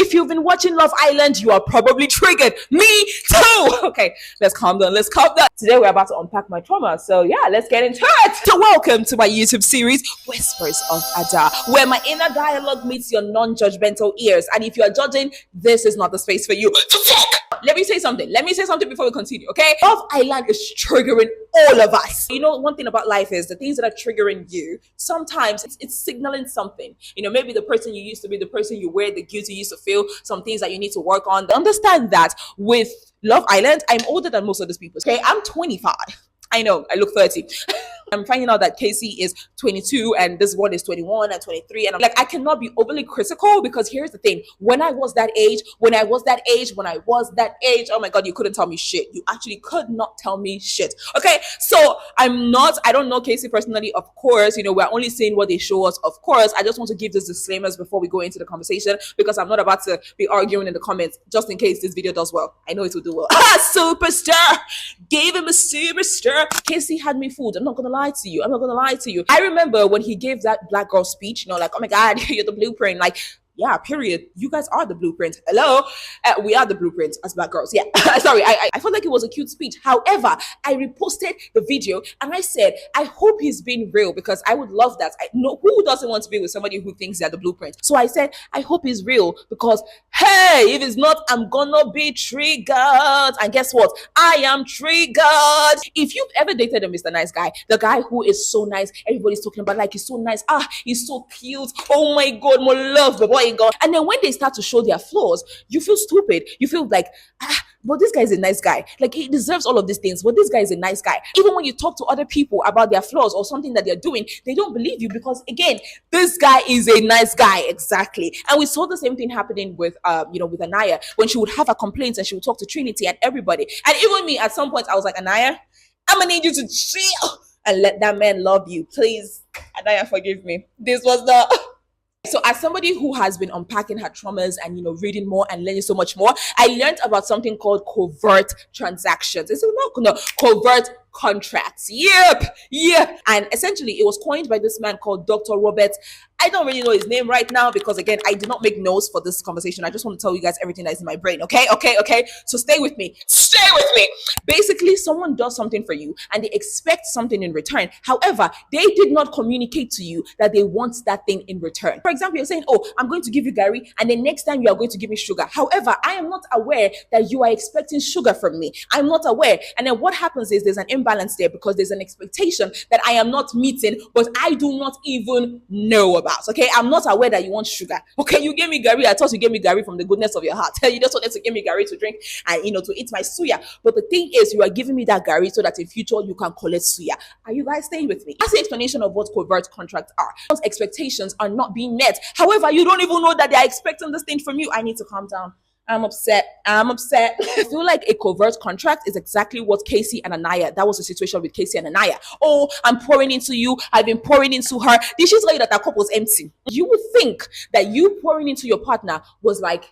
If you've been watching Love Island, you are probably triggered. Me too. Okay, let's calm down. Let's calm down. Today we're about to unpack my trauma. So yeah, let's get into it. So welcome to my YouTube series, Whispers of Ada, where my inner dialogue meets your non-judgmental ears. And if you're judging, this is not the space for you. Let me say something before we continue, okay? Love Island is triggering all of us. You know, one thing about life is the things that are triggering you, sometimes it's signaling something. You know, maybe the person you used to be, the person you were, the guilt you used to feel, some things that you need to work on. Understand that with Love Island, I'm older than most of these people, okay? I'm 25. I know, I look 30. I'm finding out that Casey is 22 and this one is 21 and 23. And I'm like, I cannot be overly critical because here's the thing. When I was that age, oh my God, you couldn't tell me shit. You actually could not tell me shit. Okay. So I don't know Casey personally, of course. You know, we're only seeing what they show us, of course. I just want to give these disclaimers before we go into the conversation because I'm not about to be arguing in the comments just in case this video does well. I know it will do well. Superstar! Gave him a superstar. Casey had me fooled. I'm not gonna lie to you. I remember when he gave that black girl speech, you know, like, oh my God, you're the blueprint. Like, yeah, period. You guys are the blueprint. Hello? We are the blueprint as black girls. Yeah. Sorry, I felt like it was a cute speech. However, I reposted the video and I said, I hope he's being real because I would love that. I know who doesn't want to be with somebody who thinks they're the blueprint. So I said, I hope he's real because, hey, if it's not, I'm gonna be triggered. And guess what? I am triggered. If you've ever dated a Mr. Nice Guy, the guy who is so nice, everybody's talking about like he's so nice. He's so cute. Oh my God, more love, but boy. God. And then when they start to show their flaws, you feel stupid. You feel like, but this guy is a nice guy. Like he deserves all of these things, but this guy is a nice guy. Even when you talk to other people about their flaws or something that they're doing, they don't believe you because again, this guy is a nice guy. Exactly. And we saw the same thing happening with, with Anaya when she would have her complaints and she would talk to Trinity and everybody. And even me, at some point, I was like, Anaya, I'm gonna need you to chill and let that man love you, please. Anaya, forgive me. This was not. So as somebody who has been unpacking her traumas and, you know, reading more and learning so much more, I learned about something called covert transactions. It's not covert contracts. Yep. And essentially it was coined by this man called Dr. Robert. I don't really know his name right now because again, I did not make notes for this conversation. I just want to tell you guys everything that is in my brain. Okay. So stay with me. Basically, someone does something for you and they expect something in return. However, they did not communicate to you that they want that thing in return. For example, you're saying, oh, I'm going to give you Gary and the next time you are going to give me sugar. However, I am not aware that you are expecting sugar from me. I'm not aware. And then what happens is there's an imbalance there because there's an expectation that I am not meeting, but I do not even know about. Okay, I'm not aware that you want sugar. Okay, you gave me Gary. I thought you gave me Gary from the goodness of your heart. You just wanted to give me Gary to drink and, you know, to eat my suya. But the thing is, you are giving me that Gary so that in future you can collect suya. Are you guys staying with me? That's the explanation of what covert contracts are. Those expectations are not being met. However, you don't even know that they are expecting this thing from you. I need to calm down. I'm upset. I feel like a covert contract is exactly what Casey and Anaya, that was the situation with Casey and Anaya. Oh, I'm pouring into you. I've been pouring into her. Did she tell you that cup was empty? You would think that you pouring into your partner was like,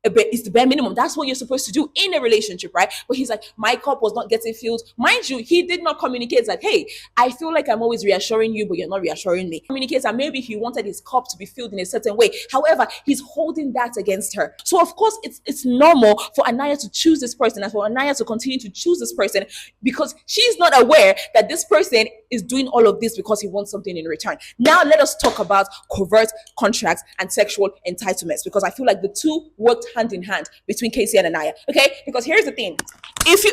it's the bare minimum. That's what you're supposed to do in a relationship, right? But he's like, my cup was not getting filled. Mind you, he did not communicate like, hey, I feel like I'm always reassuring you, but you're not reassuring me. Communicates and maybe he wanted his cup to be filled in a certain way. However, he's holding that against her. So of course, it's normal for Anaya to choose this person and for Anaya to continue to choose this person because she's not aware that this person is doing all of this because he wants something in return. Now let us talk about covert contracts and sexual entitlements because I feel like the two worked hand in hand between Casey and Anaya. Okay, because here's the thing: if you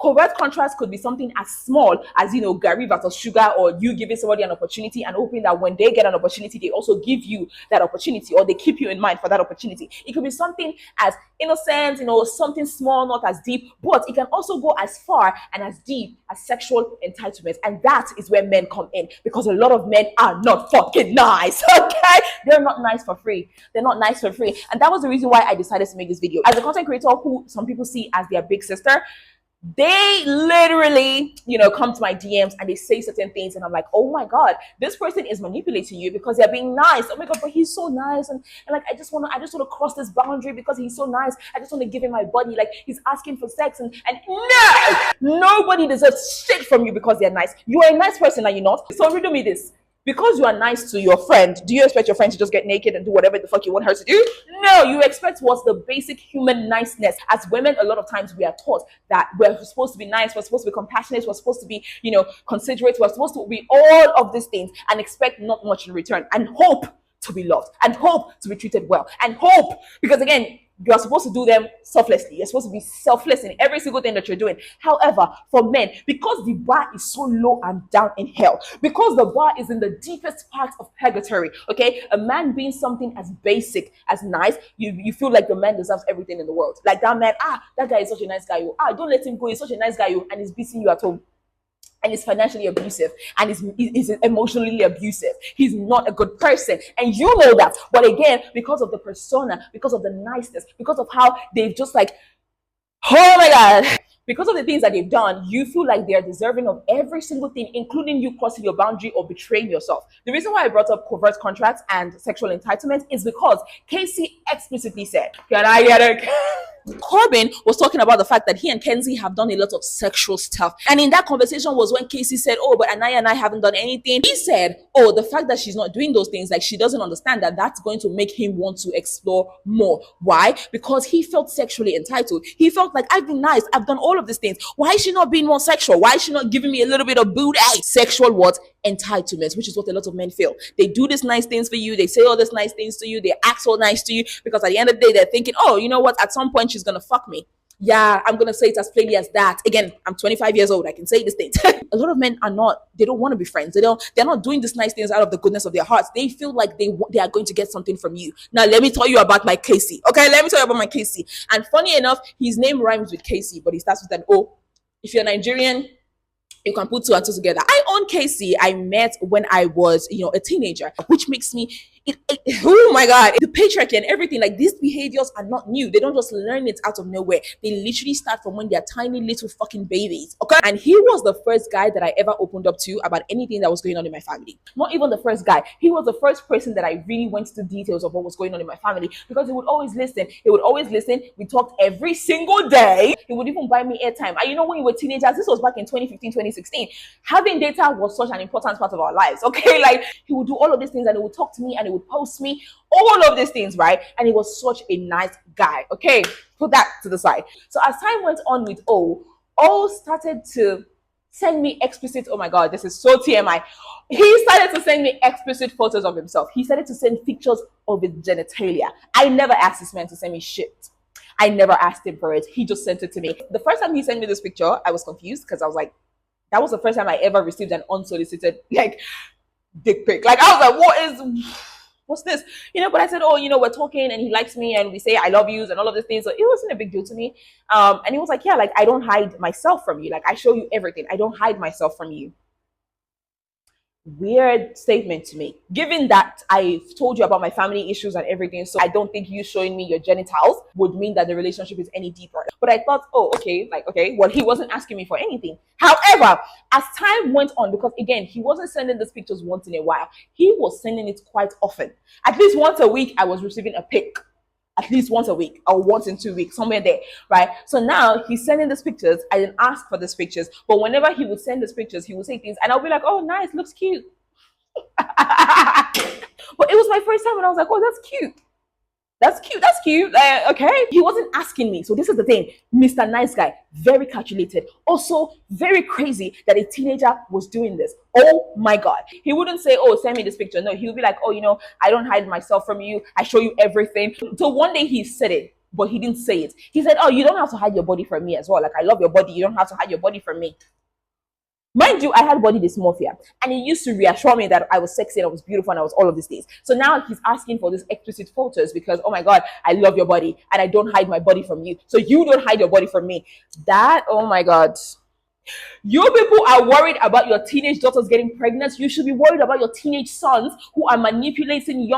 covert contracts could be something as small as, you know, Gary versus sugar, or you giving somebody an opportunity and hoping that when they get an opportunity, they also give you that opportunity, or they keep you in mind for that opportunity. It could be something as innocent, you know, something small, not as deep, but it can also go as far and as deep as sexual entitlement. And that is where men come in because a lot of men are not fucking nice. Okay, they're not nice for free. And that was the reason why I decided to make this video. As a content creator who some people see as their big sister, they literally, you know, come to my DMs and they say certain things and I'm like, oh my God, this person is manipulating you because they're being nice. Oh my God, but he's so nice, and like I just want to cross this boundary because he's so nice. I just want to give him my body, like he's asking for sex, and no, nobody deserves shit from you because they're nice. You are a nice person, are you not? So riddle me this. Because you are nice to your friend, do you expect your friend to just get naked and do whatever the fuck you want her to do? No, you expect what's the basic human niceness. As women, a lot of times we are taught that we're supposed to be nice, we're supposed to be compassionate, we're supposed to be, considerate, we're supposed to be all of these things and expect not much in return and hope to be loved and hope to be treated well and hope, because again, you are supposed to do them selflessly. You're supposed to be selfless in every single thing that you're doing. However, for men, because the bar is so low and down in hell, because the bar is in the deepest part of purgatory, okay, a man being something as basic as nice, you feel like the man deserves everything in the world. Like that man, that guy is such a nice guy. Don't let him go. He's such a nice guy, and he's beating you at home. And he's financially abusive and he's emotionally abusive. He's not a good person. And you know that. But again, because of the persona, because of the niceness, because of how they've just like, oh my God, because of the things that they've done, you feel like they're deserving of every single thing, including you crossing your boundary or betraying yourself. The reason why I brought up covert contracts and sexual entitlement is because Casey explicitly said, can I get it? Corbin was talking about the fact that he and Kenzie have done a lot of sexual stuff. And in that conversation was when Casey said, oh, but Anaya and I haven't done anything. He said, oh, the fact that she's not doing those things, like she doesn't understand that that's going to make him want to explore more. Why? Because he felt sexually entitled. He felt like, I've been nice, I've done all of these things. Why is she not being more sexual? Why is she not giving me a little bit of booty? Sexual what? Entitlement, which is what a lot of men feel. They do these nice things for you, they say all these nice things to you, they act so nice to you, because at the end of the day, they're thinking, oh, you know what, at some point she's gonna fuck me. Yeah, I'm gonna say it as plainly as that. Again, I'm 25 years old, I can say these things. A lot of men they don't want to be friends. They're not doing these nice things out of the goodness of their hearts. They feel like they are going to get something from you. Now let me tell you about my Casey. Okay, let me tell you about my Casey. And funny enough, his name rhymes with Casey, but he starts with an O. If you're Nigerian, you can put two and two together. I own Casey. I met when I was, a teenager, which makes me, oh my God, the patriarchy and everything. Like, these behaviors are not new. They don't just learn it out of nowhere. They literally start from when they're tiny little fucking babies. Okay. And he was the first guy that I ever opened up to about anything that was going on in my family. Not even the first guy. He was the first person that I really went into details of what was going on in my family, because he would always listen. We talked every single day. He would even buy me airtime. And when you were teenagers, this was back in 2015, 2016. Having data was such an important part of our lives. Okay. Like, he would do all of these things and he would talk to me and he would post me, all of these things, right? And he was such a nice guy. Okay, put that to the side. So as time went on with O started to send me explicit, oh my God, this is so TMI. He started to send me explicit photos of himself. He started to send pictures of his genitalia. I never asked this man to send me shit. I never asked him for it. He just sent it to me. The first time he sent me this picture, I was confused because I was like, that was the first time I ever received an unsolicited, dick pic. Like, I was like, what's this? But I said, we're talking and he likes me and we say I love yous and all of these things. So it wasn't a big deal to me. And he was like, yeah, like, I don't hide myself from you. Like, I show you everything. I don't hide myself from you. Weird statement to me, given that I told you about my family issues and everything. So I don't think you showing me your genitals would mean that the relationship is any deeper. But I thought, okay, well, he wasn't asking me for anything. However, as time went on, because again, he wasn't sending these pictures once in a while, he was sending it quite often. At least once a week, I was receiving a pic. At least once a week or once in 2 weeks, somewhere there, right? So now he's sending these pictures. I didn't ask for these pictures, but whenever he would send these pictures, he would say things and I'll be like, oh, nice, looks cute. But it was my first time and I was like, oh, that's cute. That's cute. Okay. He wasn't asking me. So this is the thing. Mr. Nice Guy, very calculated. Also very crazy that a teenager was doing this. Oh my God. He wouldn't say, oh, send me this picture. No, he would be like, oh, I don't hide myself from you. I show you everything. So one day he said it, but he didn't say it. He said, oh, you don't have to hide your body from me as well. Like, I love your body. You don't have to hide your body from me. Mind you, I had body dysmorphia, and he used to reassure me that I was sexy and I was beautiful and I was all of these things. So now he's asking for these explicit photos because, oh my God, I love your body and I don't hide my body from you. So you don't hide your body from me. That, oh my God. You people are worried about your teenage daughters getting pregnant. You should be worried about your teenage sons who are manipulating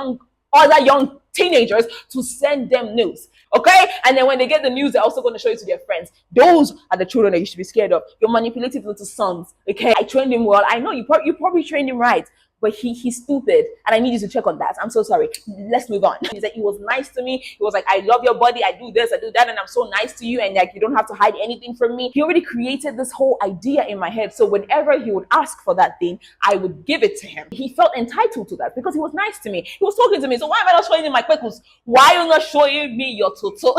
other young teenagers to send them news. Okay? And then when they get the news, they're also going to show it to their friends. Those are the children that you should be scared of. Your manipulative little sons. Okay? I trained him well. I know you probably trained him right. but he's stupid, and I need you to check on that. I'm so sorry. Let's move on. He said he was nice to me. He was like, I love your body. I do this, I do that, and I'm so nice to you, and like you don't have to hide anything from me. He already created this whole idea in my head. So whenever he would ask for that thing, I would give it to him. He felt entitled to that because he was nice to me. He was talking to me. So why am I not showing you my quickles? Why are you not showing me your total?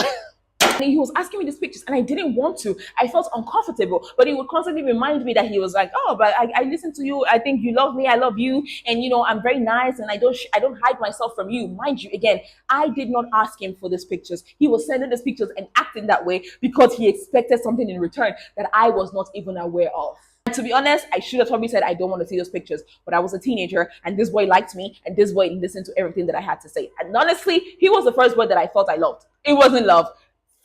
And he was asking me these pictures, and I didn't want to. I felt uncomfortable, but he would constantly remind me that he was like, "Oh, but I listen to you. I think you love me. I love you, and I'm very nice, and I don't hide myself from you." Mind you, again, I did not ask him for these pictures. He was sending these pictures and acting that way because he expected something in return that I was not even aware of. And to be honest, I should have probably said I don't want to see those pictures, but I was a teenager, and this boy liked me, and this boy listened to everything that I had to say. And honestly, he was the first boy that I thought I loved. It wasn't love.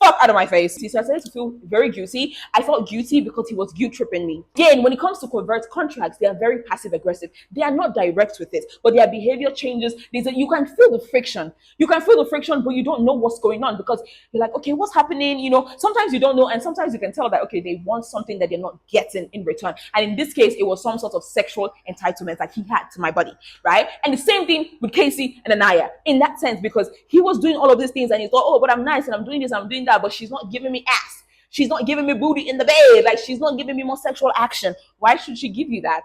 Fuck out of my face. So I started to feel very guilty. I felt guilty because he was guilt tripping me. Again, when it comes to covert contracts, they are very passive aggressive. They are not direct with it, but their behavior changes. You can feel the friction. You can feel the friction, but you don't know what's going on because you're like, okay, what's happening? Sometimes you don't know, and sometimes you can tell that, okay, they want something that they're not getting in return. And in this case, it was some sort of sexual entitlement that he had to my body, right? And the same thing with Casey and Anaya in that sense, because he was doing all of these things and he thought, oh, but I'm nice and I'm doing this, I'm doing that, but she's not giving me ass. She's not giving me booty in the bed. Like, she's not giving me more sexual action. Why should she give you that?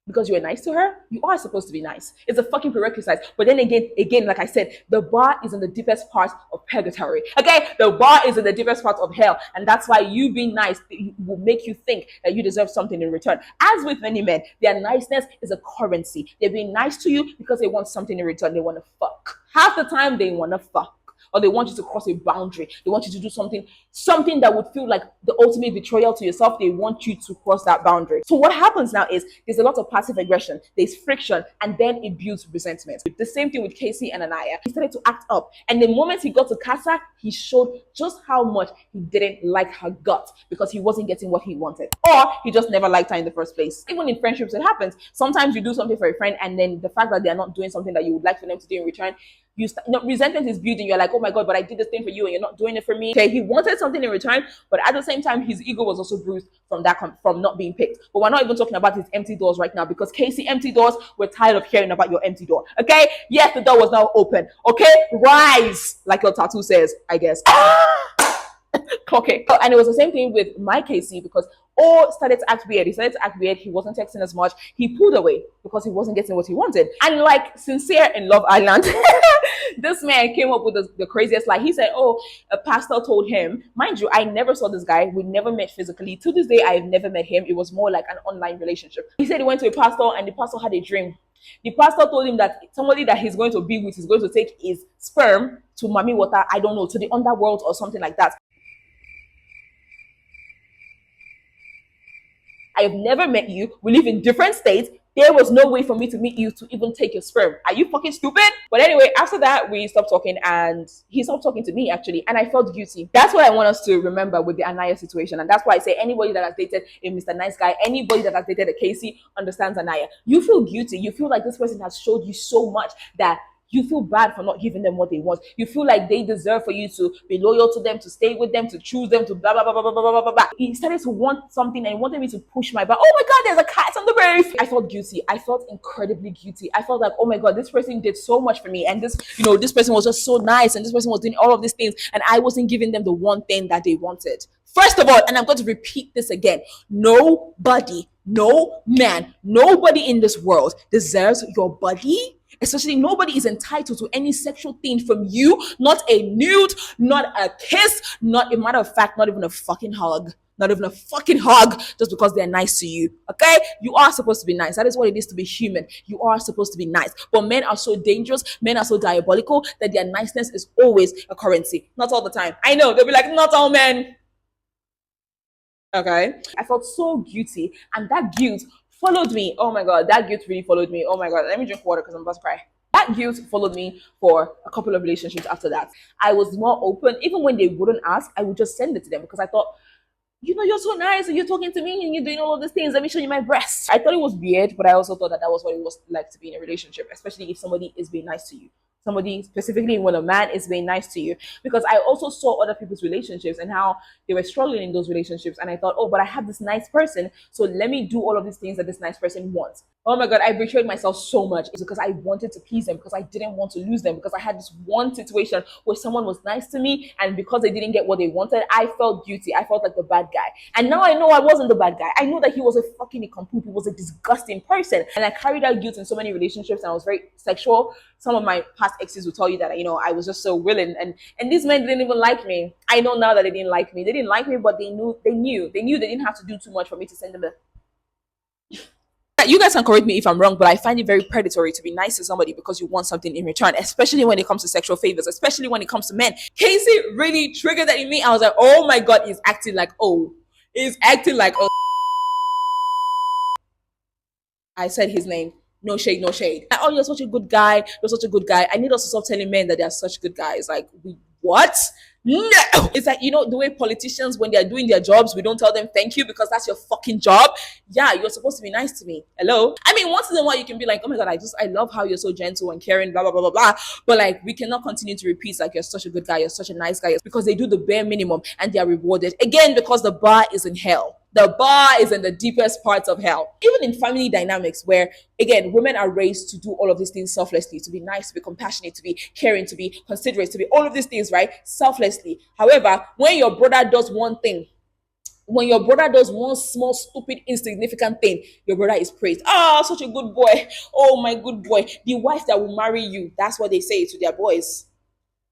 Because you were nice to her? You are supposed to be nice. It's a fucking prerequisite. But then again, like I said, the bar is in the deepest part of purgatory. Okay? The bar is in the deepest part of hell. And that's why you being nice will make you think that you deserve something in return. As with many men, their niceness is a currency. They're being nice to you because they want something in return. They want to fuck. Half the time, they want to fuck. Or they want you to cross a boundary. They want you to do something that would feel like the ultimate betrayal to yourself. They want you to cross that boundary. So what happens now is there's a lot of passive aggression, there's friction, and then it builds resentment. The same thing with Casey and Anaya. He started to act up. And the moment he got to Casa, he showed just how much he didn't like her gut because he wasn't getting what he wanted. Or he just never liked her in the first place. Even in friendships, it happens. Sometimes you do something for a friend, and then the fact that they're not doing something that you would like for them to do in return, resentment is building. You're like, oh my God, but I did this thing for you and you're not doing it for me. Okay, he wanted something in return, but at the same time, his ego was also bruised from not being picked. But we're not even talking about his empty doors right now, because Casey, empty doors, we're tired of hearing about your empty door. Okay, yes, the door was now open. Okay, rise, like your tattoo says, I guess. Okay. And it was the same thing with my Casey, because all started to act weird. He started to act weird. He wasn't texting as much. He pulled away because he wasn't getting what he wanted. And like Sincere in Love Island, this man came up with the craziest lie. He said, oh, a pastor told him. Mind you, I never saw this guy. We never met physically. To this day, I've never met him. It was more like an online relationship. He said he went to a pastor and the pastor had a dream. The pastor told him that somebody that he's going to be with is going to take his sperm to Mami Water, I don't know, to the underworld or something like that. I have never met you. We live in different states. There was no way for me to meet you to even take your sperm. Are you fucking stupid? But anyway, after that, we stopped talking and he stopped talking to me actually. And I felt guilty. That's what I want us to remember with the Anaya situation. And that's why I say anybody that has dated a Mr. Nice Guy, anybody that has dated a Casey understands Anaya. You feel guilty. You feel like this person has showed you so much that you feel bad for not giving them what they want. You feel like they deserve for you to be loyal to them, to stay with them, to choose them, to blah, blah, blah, blah, blah, blah, blah, blah. He started to want something and he wanted me to push my back. Oh my God, there's a cat on the roof. I felt guilty. I felt incredibly guilty. I felt like, oh my God, this person did so much for me. And this person was just so nice. And this person was doing all of these things. And I wasn't giving them the one thing that they wanted. First of all, and I'm going to repeat this again, nobody, no man, nobody in this world deserves your body. Especially nobody is entitled to any sexual thing from you. Not a nude, not a kiss, not a matter of fact, not even a fucking hug. Not even a fucking hug just because they're nice to you. Okay? You are supposed to be nice. That is what it is to be human. You are supposed to be nice. But men are so dangerous, men are so diabolical that their niceness is always a currency. Not all the time. I know. They'll be like, not all men. Okay? I felt so guilty. And that guilt followed me. Oh my God, that guilt really followed me. Oh my God, let me drink water because I'm about to cry. That guilt followed me for a couple of relationships after that. I was more open. Even when they wouldn't ask, I would just send it to them because I thought, you're so nice and you're talking to me and you're doing all of these things. Let me show you my breasts. I thought it was weird, but I also thought that was what it was like to be in a relationship, especially if somebody is being nice to you. Somebody, specifically when a man is being nice to you, because I also saw other people's relationships and how they were struggling in those relationships. And I thought, oh, but I have this nice person, so let me do all of these things that this nice person wants. Oh my God, I betrayed myself so much. It's because I wanted to please them, because I didn't want to lose them, because I had this one situation where someone was nice to me, and because they didn't get what they wanted, I felt guilty. I felt like the bad guy. And now I know I wasn't the bad guy. I know that he was a fucking nincompoop. He was a disgusting person. And I carried out guilt in so many relationships, and I was very sexual. Some of my past exes will tell you that, I was just so willing. And these men didn't even like me. I know now that they didn't like me. They didn't like me, but they knew they didn't have to do too much for me to send them a. You guys can correct me if I'm wrong, but I find it very predatory to be nice to somebody because you want something in return, especially when it comes to sexual favors, especially when it comes to men. Casey really triggered that in me. I was like, oh my God, he's acting like, oh. I said his name. No shade, no shade. Like, oh, you're such a good guy. You're such a good guy. I need us to stop telling men that they are such good guys. Like, what? No. It's like, the way politicians, when they're doing their jobs, we don't tell them thank you because that's your fucking job. Yeah, you're supposed to be nice to me. Hello? I mean, once in a while you can be like, oh my God, I love how you're so gentle and caring, blah, blah, blah, blah, blah. But like, we cannot continue to repeat like, you're such a good guy, you're such a nice guy, because they do the bare minimum and they are rewarded. Again, because the bar is in hell. The bar is in the deepest parts of hell. Even in family dynamics, where again, women are raised to do all of these things selflessly, to be nice, to be compassionate, to be caring, to be considerate, to be all of these things, right? Selflessly. However, when your brother does one thing, when your brother does one small, stupid, insignificant thing, your brother is praised. Oh, such a good boy. Oh, my good boy. The wife that will marry you. That's what they say to their boys,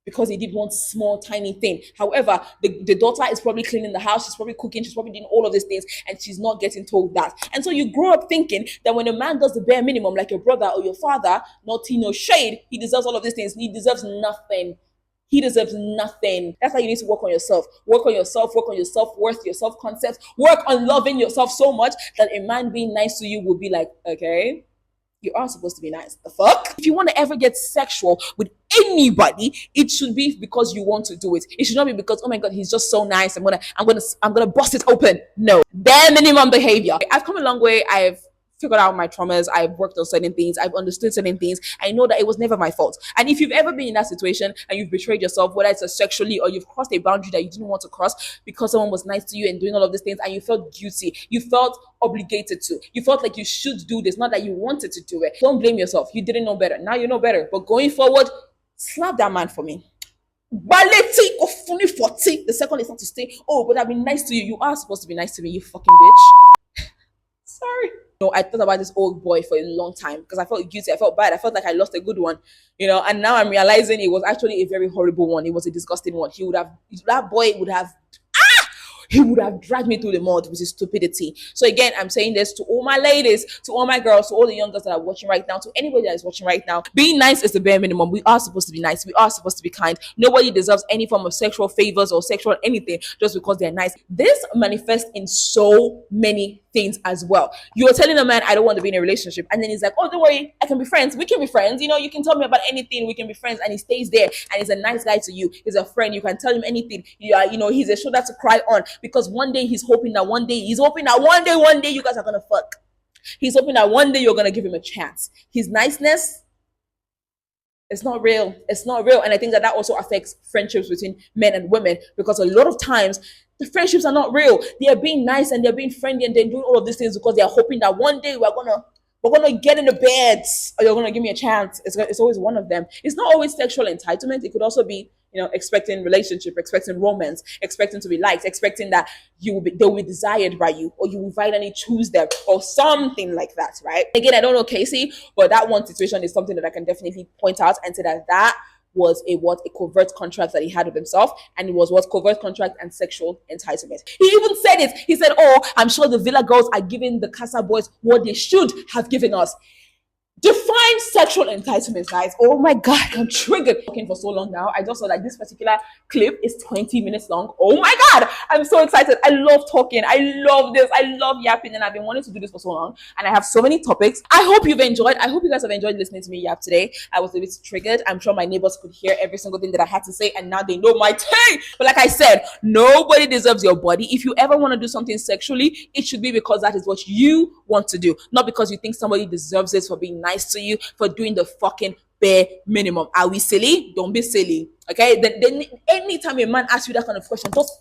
because he did one small tiny thing. However, the daughter is probably cleaning the house, she's probably cooking, she's probably doing all of these things, and she's not getting told that. And so you grow up thinking that when a man does the bare minimum, like your brother or your father, not tea, no shade, he deserves all of these things. He deserves nothing. He deserves nothing. That's why you need to work on yourself. Work on yourself, work on your self-worth, your self-concept, work on loving yourself so much that a man being nice to you will be like, okay, you are supposed to be nice. The fuck? If you want to ever get sexual with anybody, it should be because you want to do it. It should not be because, oh my God, he's just so nice. I'm gonna bust it open. No. Bare minimum behavior. I've come a long way. I've figured out my traumas. I've worked on certain things. I've understood certain things. I know that it was never my fault. And if you've ever been in that situation and you've betrayed yourself, whether it's sexually or you've crossed a boundary that you didn't want to cross because someone was nice to you and doing all of these things, and you felt guilty, you felt obligated to, you felt like you should do this, not that you wanted to do it. Don't blame yourself. You didn't know better. Now you know better. But going forward, slap that man for me. Baleti or funny 40. The second is not to stay. Oh, but I've been nice to you. You are supposed to be nice to me, you fucking bitch. Sorry. No, I thought about this old boy for a long time because I felt guilty. I felt bad. I felt like I lost a good one, and now I'm realizing it was actually a very horrible one. It was a disgusting one. That boy would have he would have dragged me through the mud with his stupidity. So again, I'm saying this to all my ladies, to all my girls, to all the young girls that are watching right now, to anybody that is watching right now. Being nice is the bare minimum. We are supposed to be nice. We are supposed to be kind. Nobody deserves any form of sexual favors or sexual anything just because they're nice. This manifests in so many things as well. You're telling a man, I don't want to be in a relationship. And then he's like, oh, don't worry, I can be friends. We can be friends. You can tell me about anything. We can be friends. And he stays there. And he's a nice guy to you. He's a friend. You can tell him anything. He's a shoulder to cry on, because one day he's hoping that one day you guys are going to fuck. He's hoping that one day you're going to give him a chance. His niceness, it's not real. It's not real. And I think that also affects friendships between men and women, because a lot of times the friendships are not real. They are being nice and they're being friendly and they're doing all of these things because they're hoping that one day we're gonna get in the bed, or you're gonna give me a chance. It's always one of them. It's not always sexual entitlement. It could also be, expecting relationship, expecting romance, expecting to be liked, expecting that they will be desired by you, or you will finally choose them, or something like that, right? Again, I don't know Casey, but that one situation is something that I can definitely point out and say that was a covert contract that he had with himself, and it was covert contract and sexual entitlement. He even said it. He said, oh, I'm sure the Villa girls are giving the Casa boys what they should have given us. Define sexual entitlement, guys. Oh my God, I'm triggered. Talking for so long now. I just saw that this particular clip is 20 minutes long. Oh my God, I'm so excited. I love talking. I love this. I love yapping, and I've been wanting to do this for so long. And I have so many topics. I hope you've enjoyed. I hope you guys have enjoyed listening to me yap today. I was a bit triggered. I'm sure my neighbors could hear every single thing that I had to say, and now they know my tea. But like I said, nobody deserves your body. If you ever want to do something sexually, it should be because that is what you want to do, not because you think somebody deserves it for being nice to you, for doing the fucking bare minimum. Are we silly? Don't be silly. Okay? Then anytime a man asks you that kind of question, just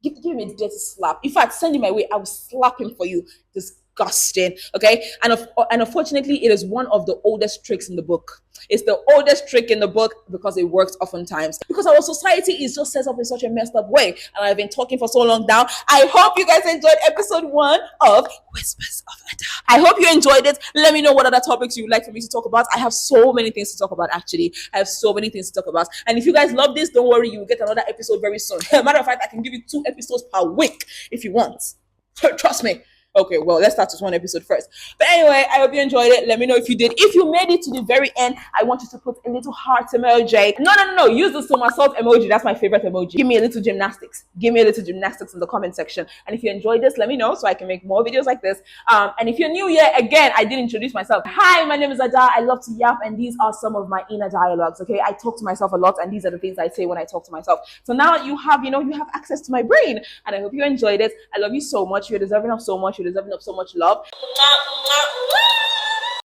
give him a dirty slap. In fact, send him my way. I will slap him for you. Just disgusting. Okay, and unfortunately, it is one of the oldest tricks in the book. It's the oldest trick in the book because it works oftentimes. Because our society is just set up in such a messed up way. And I've been talking for so long now. I hope you guys enjoyed episode 1 of Whispers of Ada. I hope you enjoyed it. Let me know what other topics you would like for me to talk about. I have so many things to talk about, actually. I have so many things to talk about. And if you guys love this, don't worry, you will get another episode very soon. Matter of fact, I can give you 2 episodes per week if you want. Trust me. Okay, well, let's start with 1 episode first. But anyway, I hope you enjoyed it. Let me know if you did. If you made it to the very end, I want you to put a little heart emoji. No. Use the somersault emoji. That's my favorite emoji. Give me a little gymnastics. Give me a little gymnastics in the comment section. And if you enjoyed this, let me know so I can make more videos like this. And if you're new here, again, I did introduce myself. Hi, my name is Ada. I love to yap, and these are some of my inner dialogues. Okay, I talk to myself a lot, and these are the things I say when I talk to myself. So now you have access to my brain, and I hope you enjoyed it. I love you so much. You're deserving of so much. You're deserving of so much love.